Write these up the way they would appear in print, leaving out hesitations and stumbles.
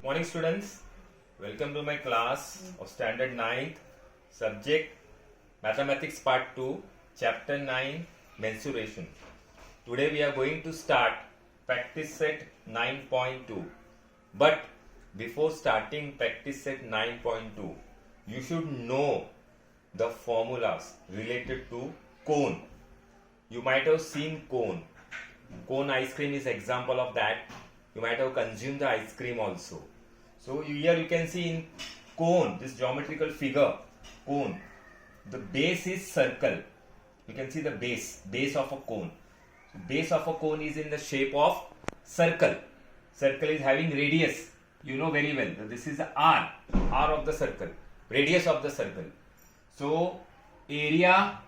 Morning students, welcome to my class of standard 9th, subject mathematics part 2, chapter 9, mensuration. Today we are going to start practice set 9.2. But before starting practice set 9.2, you should know the formulas related to cone. You might have seen cone. Cone ice cream is example of that. You might have consumed the ice cream also. So here you can see in cone, this geometrical figure, cone, the base is circle. You can see the base of a cone. So base of a cone is in the shape of circle. Circle is having radius. You know very well. This is the R of the circle, radius of the circle. So area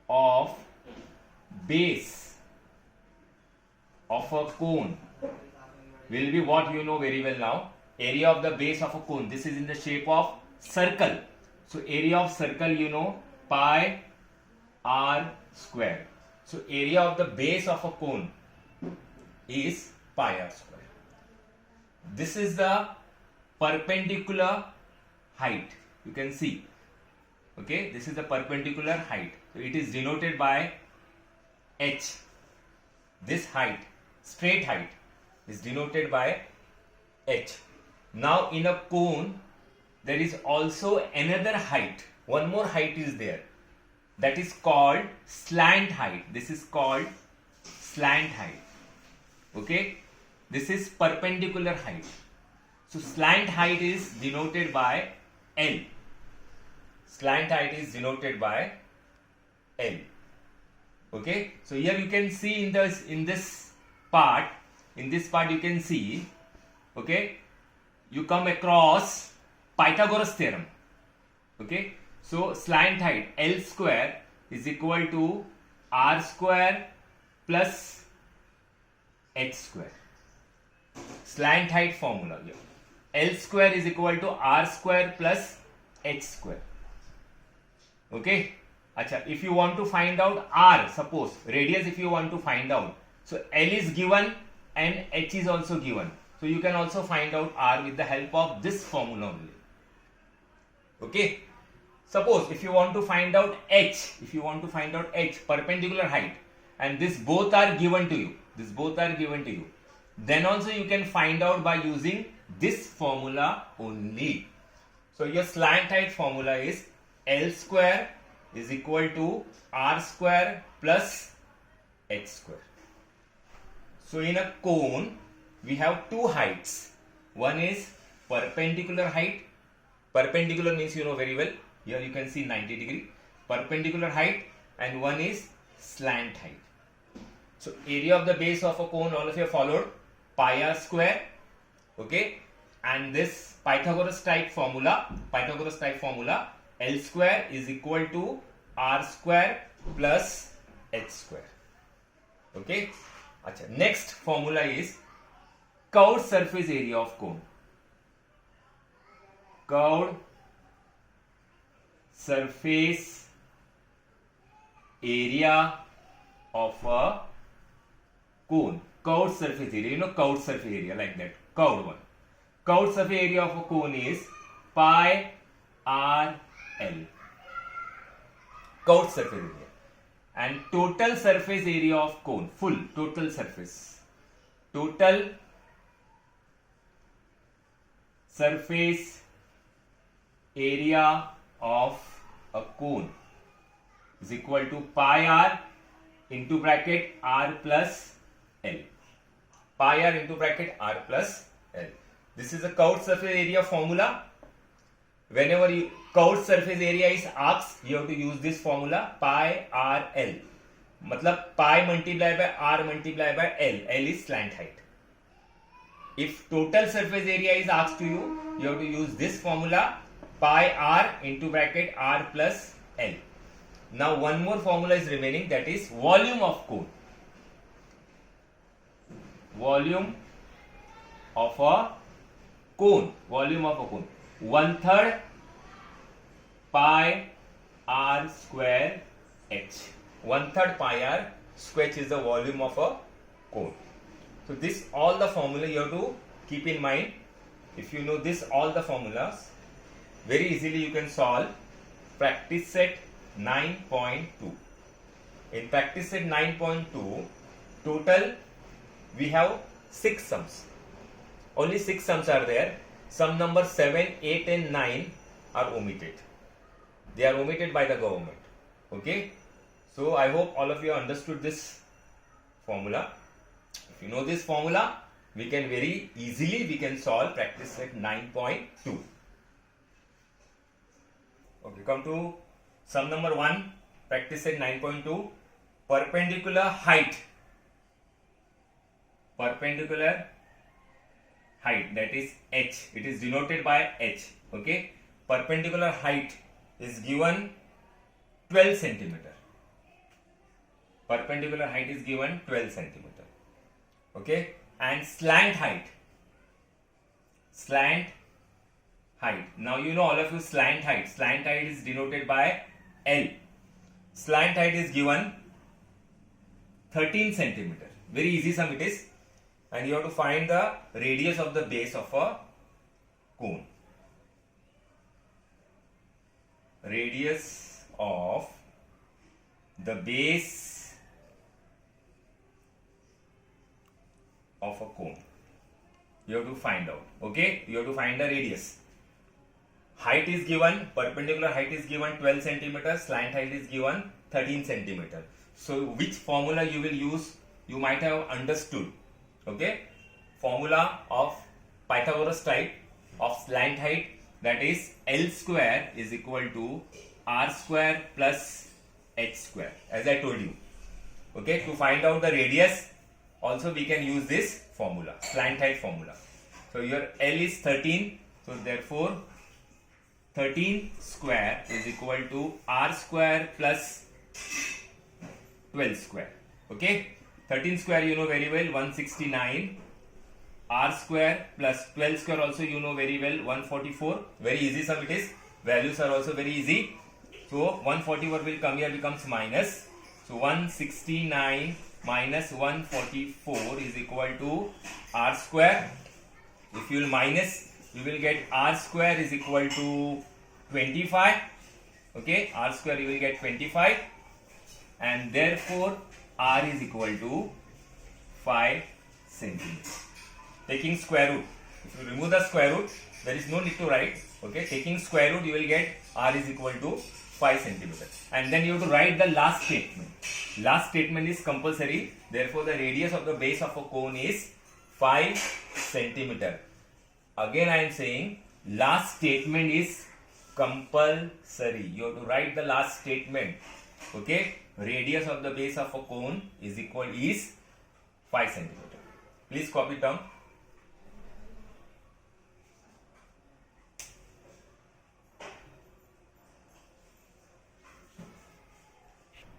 of base of a cone will be what you know very well now. Area of the base of a cone. This is in the shape of circle. So area of circle, you know, pi r square. So area of the base of a cone is pi r square. This is the perpendicular height. You can see. Okay, this is the perpendicular height. So it is denoted by h. This height, straight height, is denoted by h. Now in a cone there is also another height. One more height is there. That is called slant height. This is called slant height. Okay. This is perpendicular height. So slant height is denoted by L. Slant height is denoted by L. Okay. So here you can see in this part you can see, okay, you come across Pythagoras theorem. Okay. So slant height L square is equal to R square plus H square. Slant height formula here. L square is equal to R square plus H square. Okay. Acha, if you want to find out R, suppose radius, if you want to find out, so L is given and H is also given. So you can also find out R with the help of this formula only. Okay. Suppose if you want to find out H, perpendicular height, and this both are given to you, then also you can find out by using this formula only. So your slant height formula is L square is equal to R square plus H square. So in a cone we have two heights. One is perpendicular height. Perpendicular means you know very well. Here you can see 90 degree. Perpendicular height, and one is slant height. So area of the base of a cone, all of you followed, pi r square. Okay. And this Pythagoras type formula, L square is equal to R square plus H square. Okay. Achha. Next formula is curved surface area of cone. Curved surface area of a cone. Curved surface area. You know curved surface area like that. Curved one. Curved surface area of a cone is pi r L. Curved surface area. And total surface area of cone, full total surface area of a cone is equal to pi r into bracket r plus L. Pi r into bracket r plus L. This is a curved surface area formula. Whenever curved surface area is asked, you have to use this formula pi r L. Matlab pi multiplied by r multiplied by L. L is slant height. If total surface area is asked to you, you have to use this formula pi r into bracket r plus L. Now one more formula is remaining, that is volume of cone. Volume of a cone. 1/3 pi r square h. 1/3 pi r square is the volume of a cone. So this all the formula you have to keep in mind, if you know this all the formulas, very easily you can solve practice set 9.2. In practice set 9.2, total we have 6 sums. Only 6 sums are there. Sum number 7, 8 and 9 are omitted. They are omitted by the government. Okay. So I hope all of you understood this formula. If you know this formula, we can very easily solve practice set 9.2. Okay, come to sum number 1, practice set 9.2. Perpendicular height. Perpendicular height, that is h. It is denoted by h. Okay. Perpendicular height is given 12 centimeter. Perpendicular height is given 12 centimeter. Okay. And slant height. Slant height. Now you know all of you slant height. Slant height is denoted by L. Slant height is given 13 centimeter. Very easy sum it is. And you have to find the radius of the base of a cone. Radius of the base of a cone. You have to find out. Okay? You have to find the radius. Height is given, perpendicular height is given 12 centimeters, slant height is given 13 centimeters. So which formula you will use, you might have understood. Okay, formula of Pythagoras type of slant height, that is L square is equal to R square plus H square, as I told you. Okay, to find out the radius also we can use this formula, slant height formula. So your L is 13, so therefore 13 square is equal to R square plus 12 square. Okay. 13 square you know very well, 169. R square plus 12 square also you know very well, 144. Very easy sum it is. Values are also very easy. So 144 will come here, becomes minus. So 169 minus 144 is equal to R square. If you will minus, you will get R square is equal to 25. Okay, R square you will get 25. And therefore R is equal to 5 centimeters. Taking square root. If you remove the square root, there is no need to write. Okay, taking square root, you will get R is equal to 5 centimeters. And then you have to write the last statement. Last statement is compulsory. Therefore, the radius of the base of a cone is 5 centimeters. Again, I am saying last statement is compulsory. You have to write the last statement. Okay. Radius of the base of a cone is 5 centimeters. Please copy it down.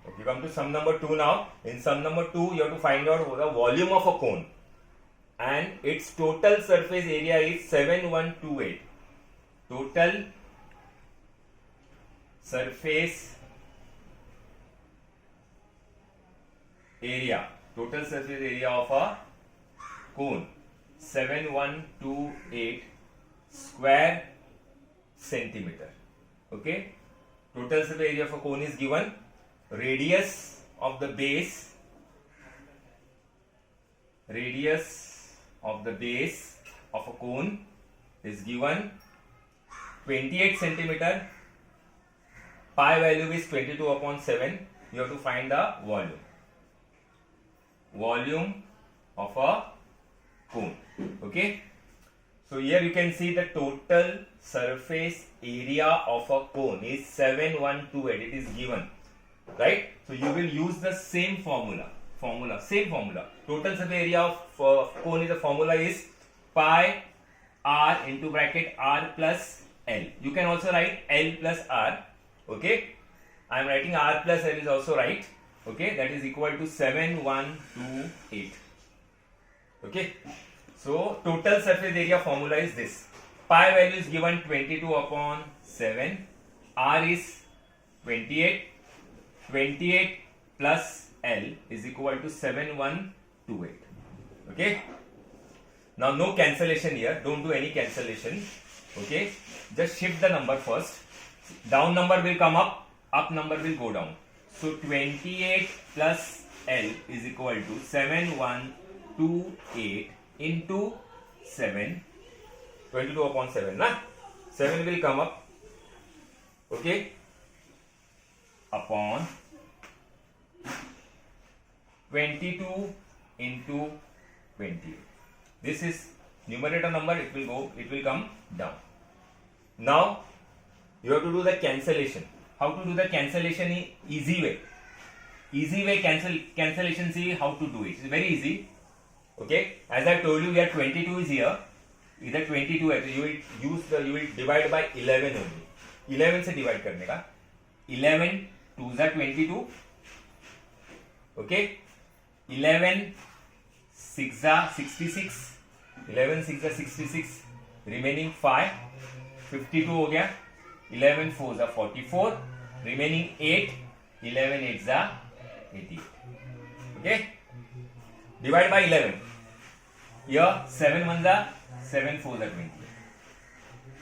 Okay, come to sum number 2 now. In sum number 2, you have to find out the volume of a cone. And its total surface area is 7128. Total surface area, total surface area of a cone, 7128 square centimeter. Okay, total surface area of a cone is given. Radius of the base, of a cone is given 28 centimeter. Pi value is 22 upon 7. You have to find the volume of a cone. Okay, so here you can see the total surface area of a cone is 7128. It is given, right? So you will use the same formula. Total surface area of cone is the formula is pi r into bracket r plus L. You can also write L plus R. Okay, I am writing R plus L is also right. Okay, that is equal to 7128. Okay, so total surface area formula is this. Pi value is given 22 upon 7. R is 28. 28 plus L is equal to 7128. Okay, Now no cancellation here. Don't do any cancellation. Okay. Just shift the number first. Down number will come up. Up number will go down. So 28 plus L is equal to 7128 into 7. 22 upon 7. Na? 7 will come up. Okay. Upon 22 into 28. This is numerator number, it will come down. Now you have to do the cancellation. How to do the cancellation in easy way? Easy way cancellation, see how to do it. It's very easy. Okay, as I told you, here 22 is here. Either 22 है तो you will divide by 11 only. 11 से divide करने का. 11 2s are 22. Okay. 11 6s are 66. 11 6s are 66. Remaining 5. 52 हो गया. 11 4s are 44. Remaining 8. 11 8s are 88. Okay. Divide by 11. Here 7 1s are 7 4s are 20.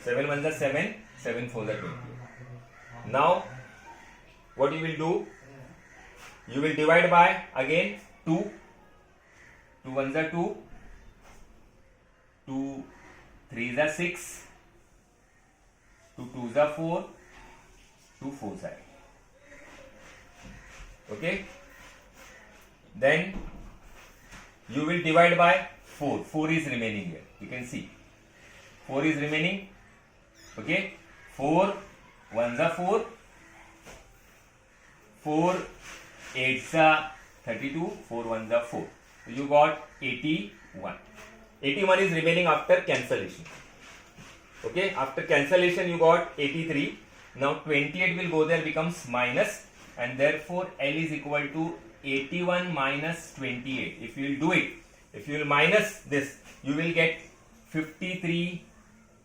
7 1s are 7. 7 4s are 20. Now what you will do? You will divide by again 2. 2 1s are 2. 2 3s are 6. 2 2s are 4. 2 4s are 8. Okay. Then you will divide by 4. 4 is remaining here. You can see 4 is remaining. Okay. 4 1s are 4. 4 8s are 32. 4 1s are 4. So you got 81. 81 is remaining after cancellation. Okay. After cancellation you got 83. Now 28 will go there, becomes minus, and therefore L is equal to 81 minus 28. If you will do it, if you will minus this, you will get 53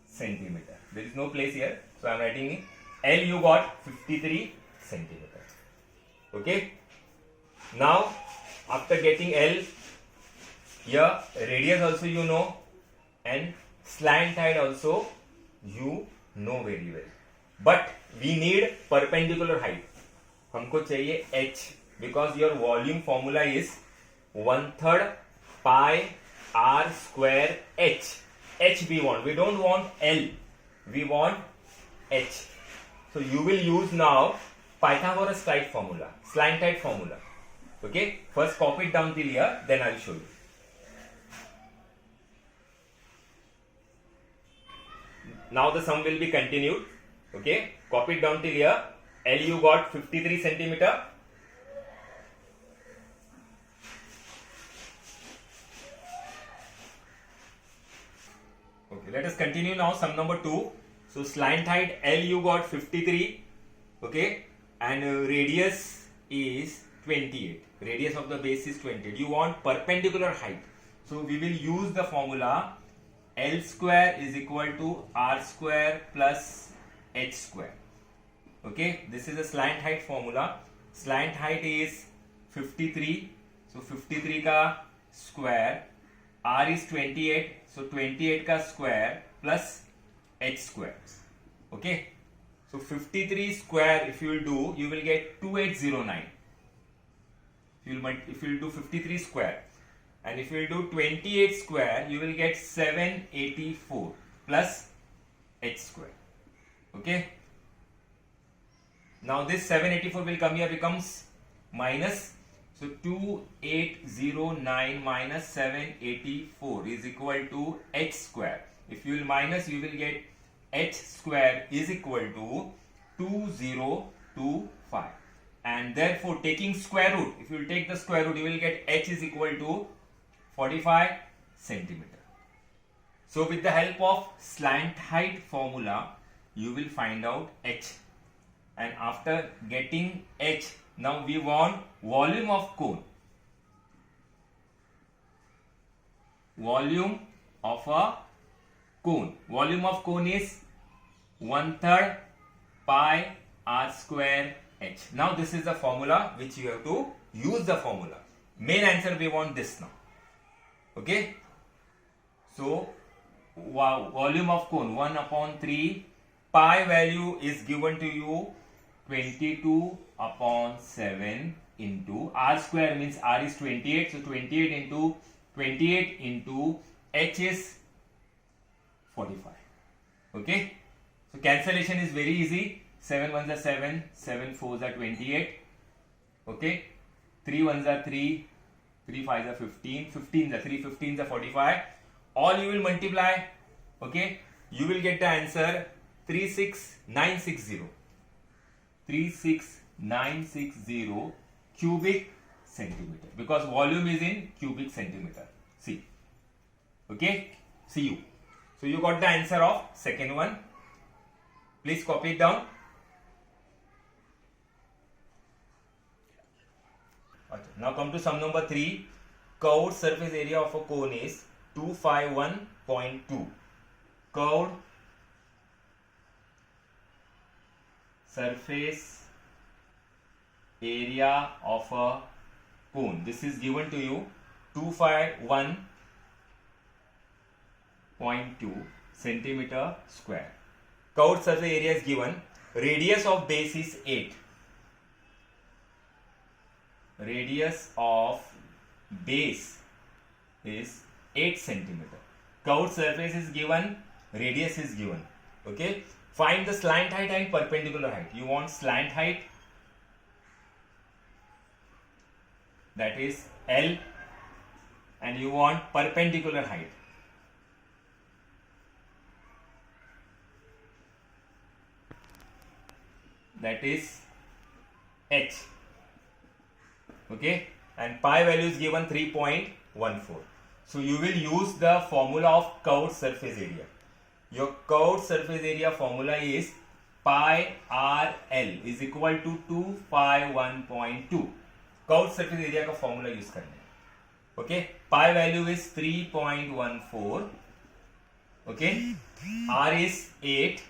centimeter. There is no place here, so I am writing in L. You got 53 centimeter. Okay. Now after getting L, here radius also you know, and slant height also you know very well. But we need perpendicular height. हमको चाहिए h, because your volume formula is 1/3 pi r square h. H we want. We don't want L. We want h. So you will use now Pythagoras type formula, slant height formula. Okay. First copy it down till here, then I will show you. Now the sum will be continued. Okay. Copy it down till here. L you got 53 centimeter. Okay, let us continue now sum number 2. So slant height L you got 53. Okay, and radius is 28. Radius of the base is 28. You want perpendicular height. So we will use the formula L square is equal to R square plus H square. Okay, this is a slant height formula. Slant height is 53. So 53 का square, R is 28. So 28 का square plus H square. Okay, so 53 square if you will do, you will get 2809. If you will do 53 square, and if you will do 28 square, you will get 784 plus H square. Okay. Now this 784 will come here, becomes minus. So 2809 minus 784 is equal to H square. If you will minus, you will get H square is equal to 2025. And therefore taking square root, if you will take the square root, you will get H is equal to 45 centimeter. So with the help of slant height formula, you will find out H. And after getting H, now we want volume of cone. Volume of a cone. Volume of cone is 1/3 pi r square h. Now this is the formula which you have to use the formula. Main answer we want this now. Okay. So volume of cone 1 upon 3, pi value is given to you 22 upon 7 into r square, means r is 28, so 28 into h is 45. Okay, so cancellation is very easy. 7 ones are 7, 7 fours are 28. Okay, 3 ones are 3, 3 fives are 15, 15s are 3 15s are 45. All you will multiply. Okay, you will get the answer 36960. 36960 cubic centimeter, because volume is in cubic centimeter. See. Okay, see you. So you got the answer of second one. Please copy it down. Now come to sum number 3. Curved surface area of a cone is 251.2. Curved surface area of a cone. This is given to you 251.2 centimeter square. Curved surface area is given. Radius of base is 8. Radius of base is 8 centimeter. Curved surface is given. Radius is given. Okay. Find the slant height and perpendicular height. You want slant height, that is L, and you want perpendicular height, that is H. Okay, and pi value is given 3.14. So you will use the formula of curved surface area. Your curved surface area formula is pi RL is equal to 251.2. Curved surface area का formula use करना है. Okay, pi value is 3.14. Okay, R is 8.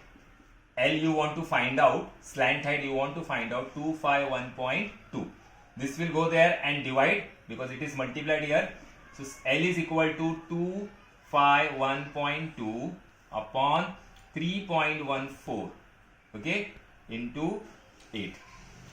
L you want to find out. Slant height you want to find out 251.2. This will go there and divide because it is multiplied here. So L is equal to 251.2 upon 3.14. Okay, into 8.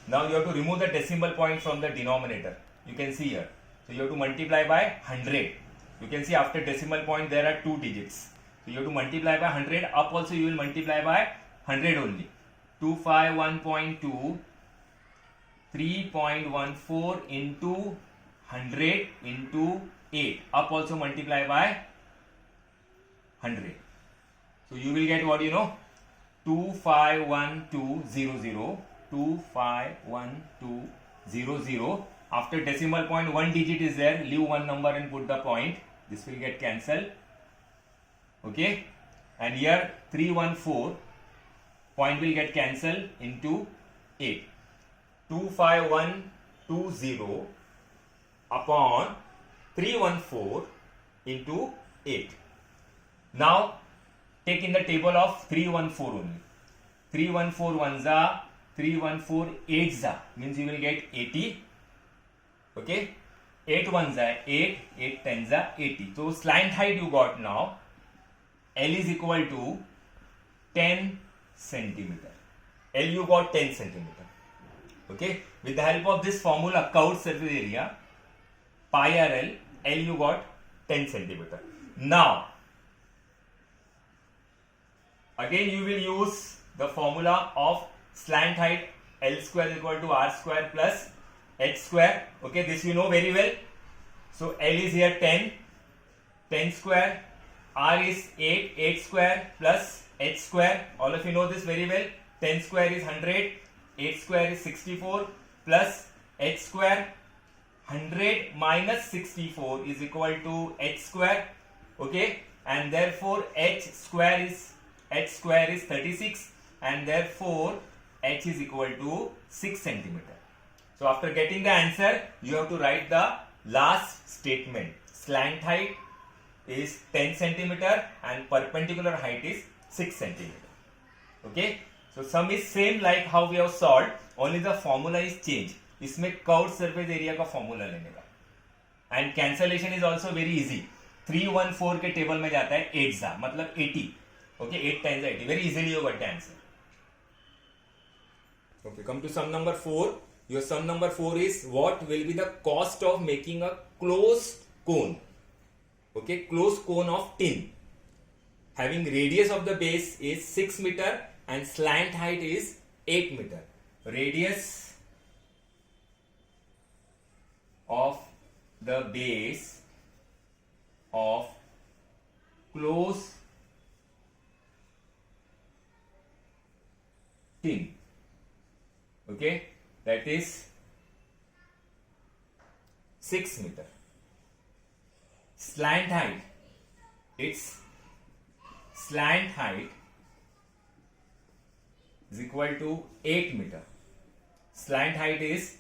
Now you have to remove the decimal point from the denominator. You can see here. So you have to multiply by 100. You can see after decimal point there are 2 digits. So you have to multiply by 100. Up also you will multiply by 100 only. 251.2 3.14 into 100 into 8. Up also multiply by 100. So you will get what you know, 251200. 251200. After decimal point, one digit is there. Leave one number and put the point. This will get cancelled. Okay. And here 314 point will get cancelled into 8. 25120 upon 314 into 8. Now take in the table of 314 only. 314 ones are 314 8s are, means you will get 80. Okay, 8 ones are 8, 8 tens are 80. So slant height you got now. L is equal to 10 centimeter. L you got 10 centimeter. Okay, with the help of this formula, curved surface area, pi RL, L you got 10 centimeter. Now, again you will use the formula of slant height, L square is equal to R square plus H square. Okay, this you know very well. So L is here 10, 10 square, R is 8, 8 square plus H square. All of you know this very well. 10 square is 100, 8 square is 64 plus H square. 100 minus 64 is equal to H square. Okay, and therefore H square is 36, and therefore H is equal to 6 centimeter. So after getting the answer, you have to write the last statement. Slant height is 10 centimeter and perpendicular height is 6 centimeter. Okay, so sum is same like how we have solved, only the formula is changed. इसमें curved surface area का formula लेने का, and cancellation is also very easy. 314 के table में जाता है 8 जा मतलब 80. Okay, 8 times 80. Very easily you got the answer. Okay, come to sum number 4. Your sum number 4 is what will be the cost of making a closed cone. Okay, closed cone of tin. Having radius of the base is 6 meter and slant height is 8 meter. Radius of the base of closed tin, okay, that is 6 meter. Slant height, its slant height is equal to 8 meter. Slant height is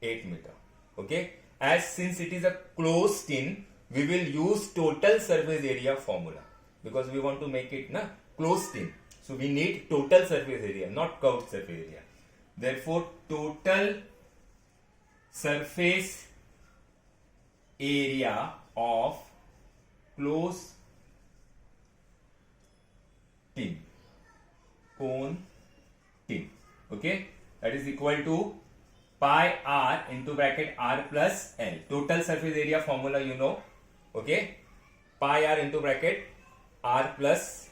8 meter. Okay, as since it is a closed tin, we will use total surface area formula because we want to make it na closed tin. So we need total surface area, not curved surface area. Therefore, total surface area of closed tin, cone tin, okay, that is equal to pi r into bracket r plus l. Total surface area formula you know, okay, pi r into bracket r plus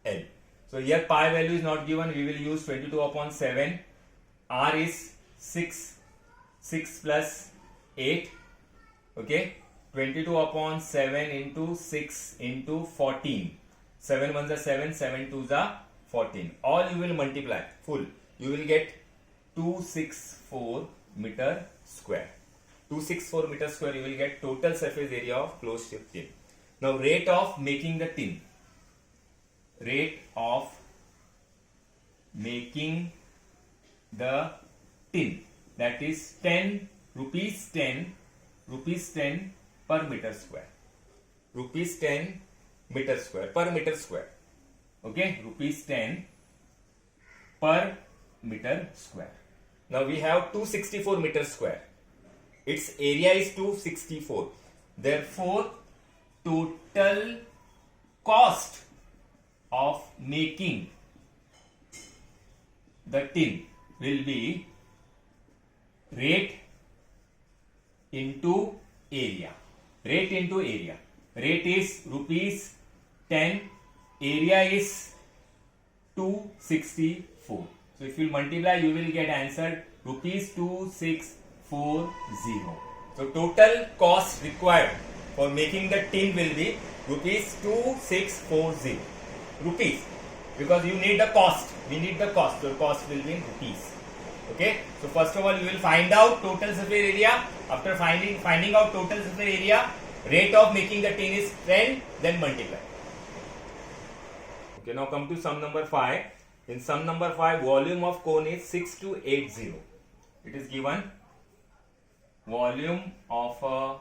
l. So here pi value is not given, we will use 22 upon 7. R is 6, 6 plus 8, okay, 22 upon 7 into 6 into 14. 7 ones are 7, 7 twos are 14. All you will multiply full. You will get 264 meter square. 264 meter square you will get total surface area of closed tin. Now rate of making the tin. Rate of making the tin, that is 10 rupees 10 per meter square. Rupees 10 meter square per meter square. Okay, rupees 10 per meter square. Now we have 264 meter square. Its area is 264. Therefore, total cost of making the tin will be rate into area. Rate into area. Rate is rupees 10. Area is 264. So if you multiply, you will get answer rupees 2640. So total cost required for making the tin will be rupees 2640. Rupees, because you need the cost. We need the cost. So cost will be in rupees. Okay. So first of all, you will find out total surface area. After finding out total surface area, rate of making the tin is 10. Then multiply. Okay. Now come to sum number 5. In sum number 5, volume of cone is 6280. It is given. Volume of a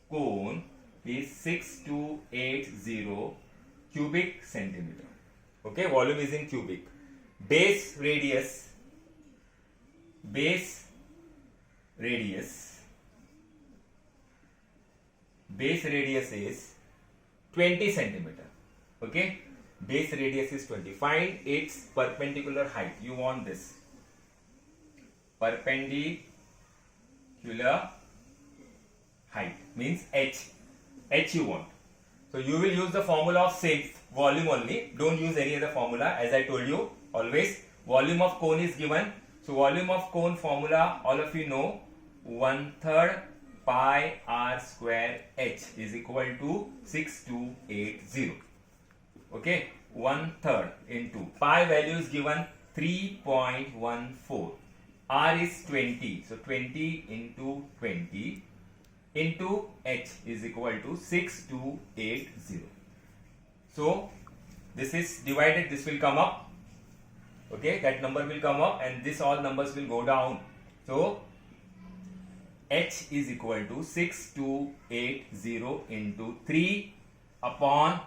cone is 6280 cubic centimeter. Okay, volume is in cubic. Base radius is 20 centimeter. Okay, base radius is 20. Find its perpendicular height. You want this perpendicular height means h you want. So you will use the formula of same volume only. Don't use any other formula. As I told you, always volume of cone is given. So volume of cone formula, all of you know, 1/3 pi r square h is equal to 6280. Okay, 1/3 into pi value is given 3.14. R is 20. So 20 into 20 into h is equal to 6280. So this is divided, this will come up. Okay, that number will come up and this all numbers will go down. So h is equal to 6280 into 3 upon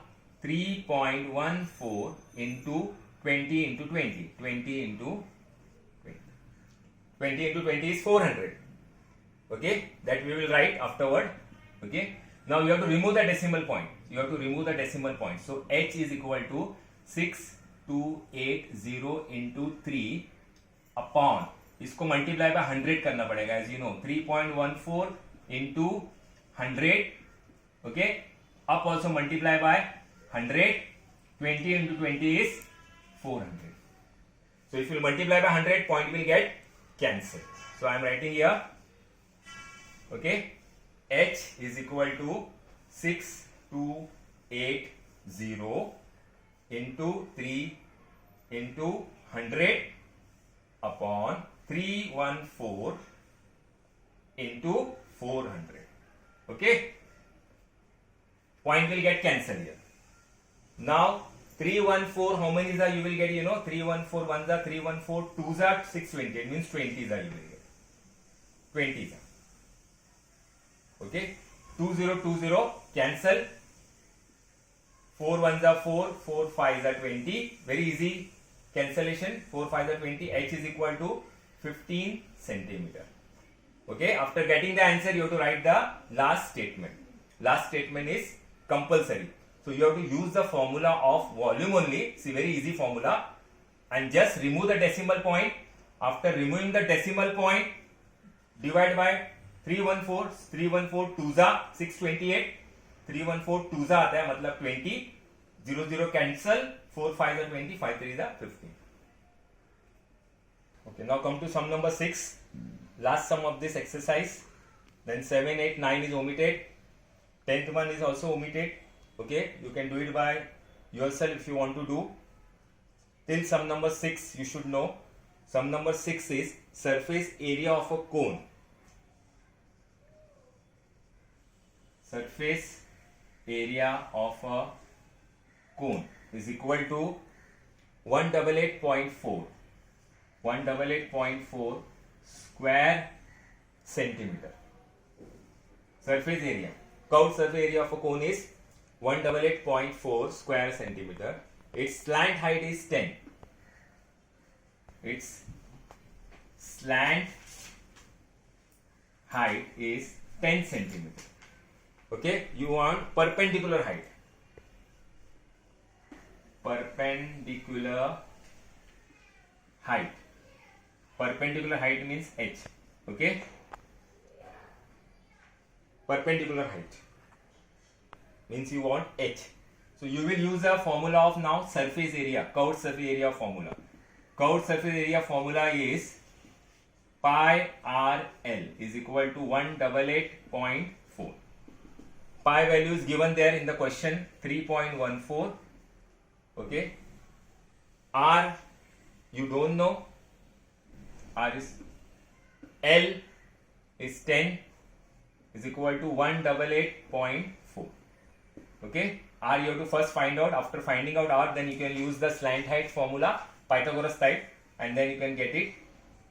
3.14 into 20 into 20. 20 into 20. 20 into 20 is 400. Okay, that we will write afterward. Okay, Now you have to remove the decimal point. You have to remove the decimal point. So h is equal to 6280 into 3 upon, इसको multiply by 100 करना पड़ेगा, as you know 3.14 into 100. okay, up also multiply by 100. 20 into 20 is 400. So if you multiply by 100, point will get cancelled. So I am writing here, okay, h is equal to 6280 into 3 into 100 upon 314 into 400. okay, point will get cancelled here. Now 314, how many is that you will get, you know, 314 ones are 314, twos are 620, it means 20 is that you will get 20 is that. okay, 2020 cancel, 4 ones are 4, 4 5s are 20, very easy cancellation, 4 5s are 20, h is equal to 15 centimeter. okay, after getting the answer you have to write the last statement. Last statement is compulsory. So you have to use the formula of volume only. See, very easy formula, and just remove the decimal point. After removing the decimal point, divide by 314. 314 2s 628. 314 2s आता है मतलब 20. 00 cancel. 4 5 are 20. 5 3 is 15. Okay, now come to sum number 6. Last sum of this exercise. Then 7, 8, 9 is omitted. 10th one is also omitted. okay, you can do it by yourself if you want to do. Till sum number 6 you should know. Sum number 6 is surface area of a cone. Surface area of a cone is equal to 188.4 square centimeter. Surface area, curved surface area of a cone is 188.4 square centimeter. Its slant height is 10. Its slant height is 10 centimeter. okay, you want perpendicular height. Perpendicular height. Perpendicular height means h. okay, perpendicular height means you want h. So you will use a formula of now surface area, curved surface area formula. Curved surface area formula is pi RL is equal to 188.4. Pi value is given there in the question, 3.14. okay, R you don't know, R is L is 10 is equal to 188.4. okay, R you have to first find out. After finding out R, then you can use the slant height formula, Pythagoras type, and then you can get it.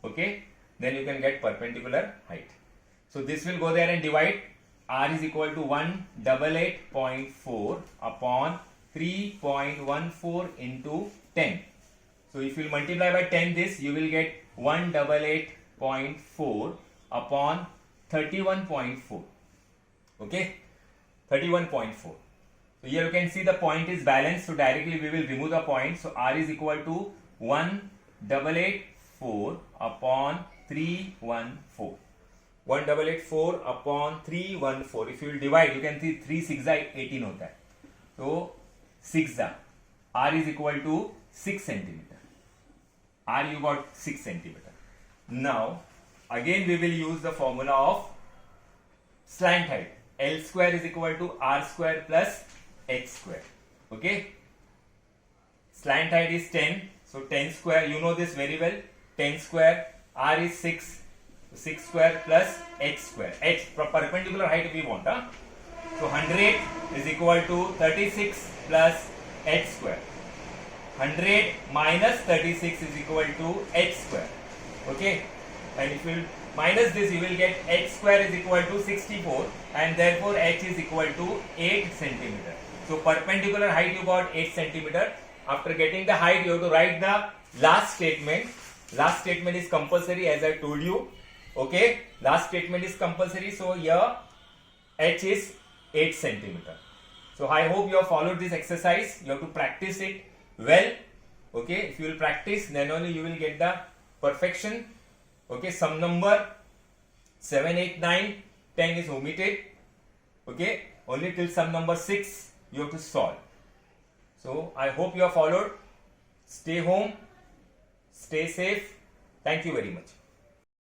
okay, then you can get perpendicular height. So this will go there and divide. R is equal to 188.4 upon 3.14 into 10. So if you multiply by 10 this, you will get 188.4 upon 31.4. okay, 31.4. So here you can see the point is balanced, so directly we will remove the point. So R is equal to 188.4 upon 314. 188.4 upon 314. If you will divide, you can see 3 6 18 होता है. So 6 R is equal to 6 centimeter. R you got 6 centimeter. Now again we will use the formula of slant height. L square is equal to R square plus H square. okay, slant height is 10, so 10 square, you know this very well. 10 square, R is 6, 6 square plus H square. H perpendicular height we want. So 100 is equal to 36 plus H square. 100 minus 36 is equal to H square. okay, and if you minus this, you will get H square is equal to 64, and therefore H is equal to 8 centimeter. So perpendicular height you got 8 centimeter. After getting the height, you have to write the last statement. Last statement is compulsory, as I told you. okay, last statement is compulsory. So here H is 8 centimeter. So I hope you have followed this exercise. You have to practice it well. Okay, if you will practice, then only you will get the perfection. Okay, sum number 7, 8, 9, 10 is omitted. Okay, only till sum number 6 you have to solve. So I hope you have followed. Stay home, stay safe. Thank you very much.